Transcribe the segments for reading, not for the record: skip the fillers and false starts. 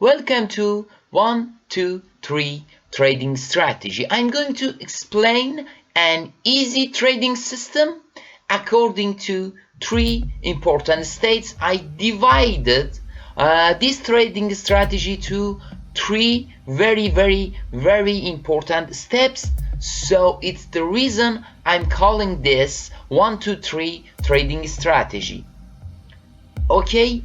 Welcome to 1, 2, 3 trading strategy. I'm going to explain an easy trading system according to 3 important states. I divided this trading strategy to 3 very important steps. So it's the reason I'm calling this 1, 2, 3 trading strategy. Okay,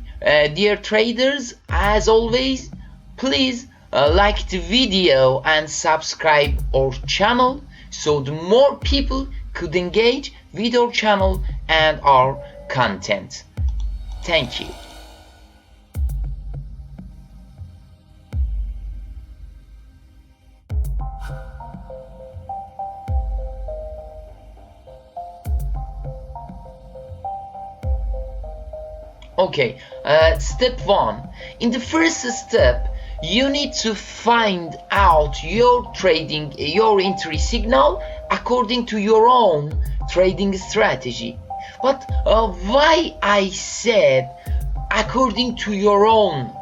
dear traders, as always, please like the video and subscribe our channel so the more people could engage with our channel and our content. Thank you. Okay, step 1. In the first step, you need to find out your entry signal according to your own trading strategy. But why I said according to your own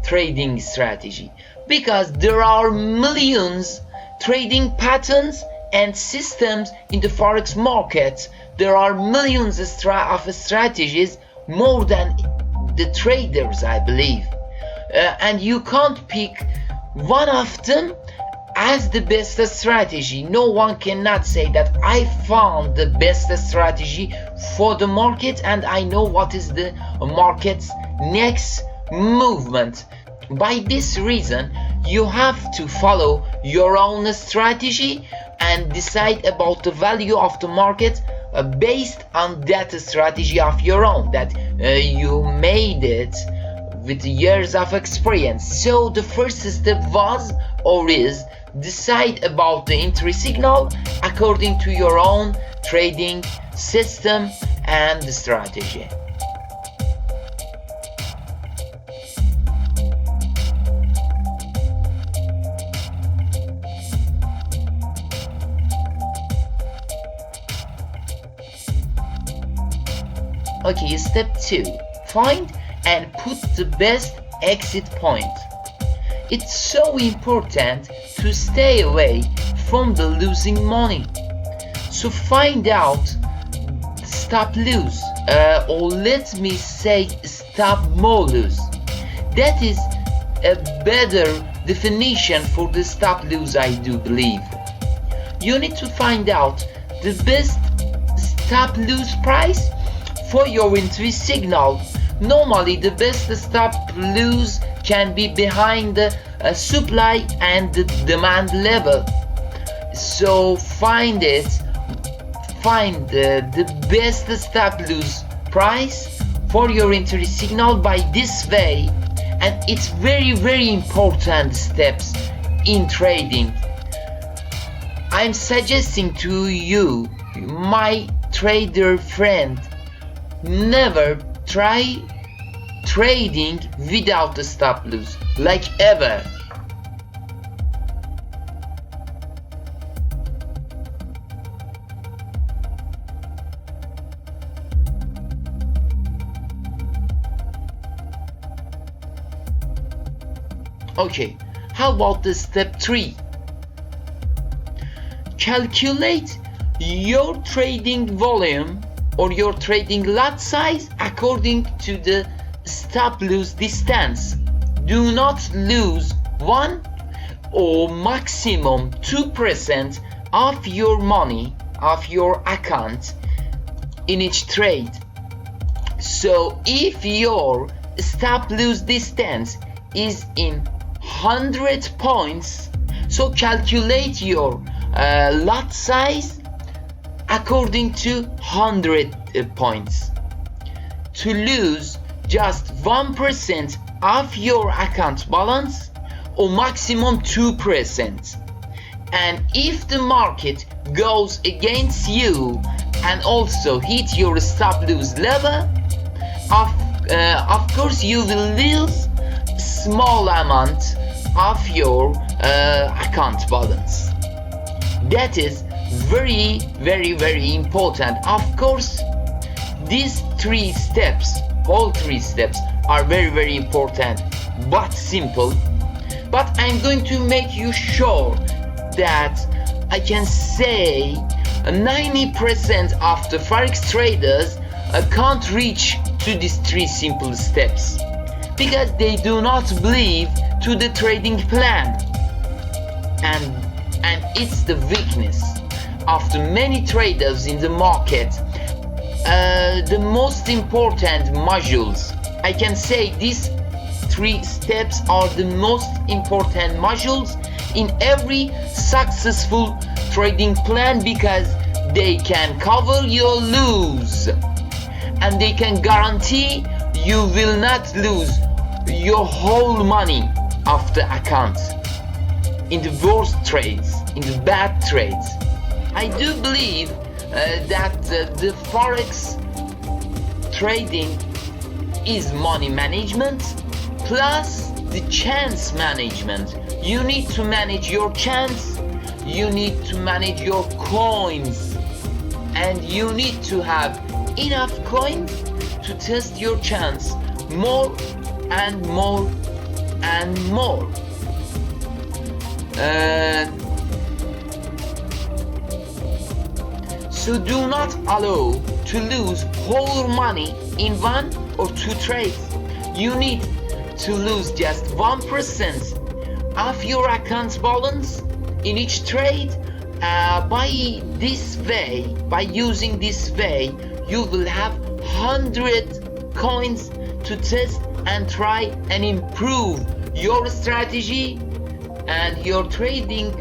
trading strategy? Because there are millions trading patterns and systems in the forex market. There are millions of strategies, more than the traders, I believe, and you can't pick one of them as the best strategy. No one cannot say that I found the best strategy for the market and I know what is the market's next movement. By this reason, you have to follow your own strategy and decide about the value of the market based on that strategy of your own that you made it with years of experience. So the first step was or is decide about the entry signal according to your own trading system and strategy. Okay, step 2. Find and put the best exit point. It's so important to stay away from the losing money. So find out stop lose, or let me say stop more lose. That is a better definition for the stop lose, I do believe. You need to find out the best stop lose price for your entry signal. Normally the best stop lose can be behind the supply and the demand level. So find the best stop lose price for your entry signal by this way, and it's very important steps in trading. I'm suggesting to you, my trader friend, never try trading without a stop loss, like ever. Okay, how about the step 3? Calculate your trading volume or your trading lot size according to the stop loss distance. Do not lose 1 or maximum 2% of your money, of your account in each trade. So if your stop loss distance is in 100 points, so calculate your lot size according to 100 points. To lose just 1% of your account balance or maximum 2%. And if the market goes against you and also hit your stop loss level, of course you will lose small amount of your account balance. That is very important. Of course, these all three steps are very important. but simple. But I'm going to make you sure that I can say 90% of the forex traders can't reach to these 3 simple steps because they do not believe to the trading plan, and it's the weakness of the many traders in the market. The most important modules, I can say these 3 steps are the most important modules in every successful trading plan because they can cover your lose and they can guarantee you will not lose your whole money of the account in the worst trades, in the bad trades. I do believe that the forex trading is money management plus the chance management. You need to manage your chance, you need to manage your coins, and you need to have enough coins to test your chance more and more and more. So do not allow to lose whole money in 1 or 2 trades. You need to lose just 1% of your account balance in each trade. By this way, by using this way, you will have 100 coins to test and try and improve your strategy, and your trading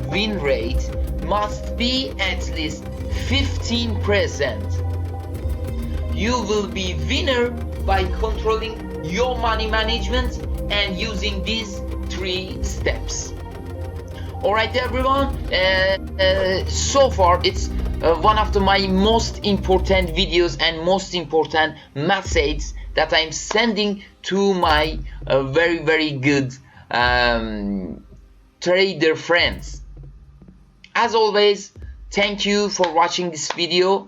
win rate must be at least 15%. You will be winner by controlling your money management and using these 3 steps. Alright everyone, so far it's one of my most important videos and most important messages that I'm sending to my very good trader friends. As always, thank you for watching this video.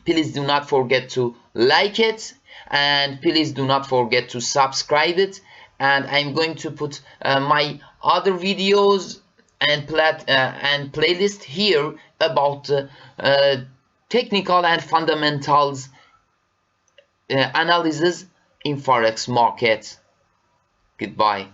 Please do not forget to like it, and please do not forget to subscribe it. And I'm going to put my other videos and playlist here about technical and fundamentals analysis in forex market. Goodbye.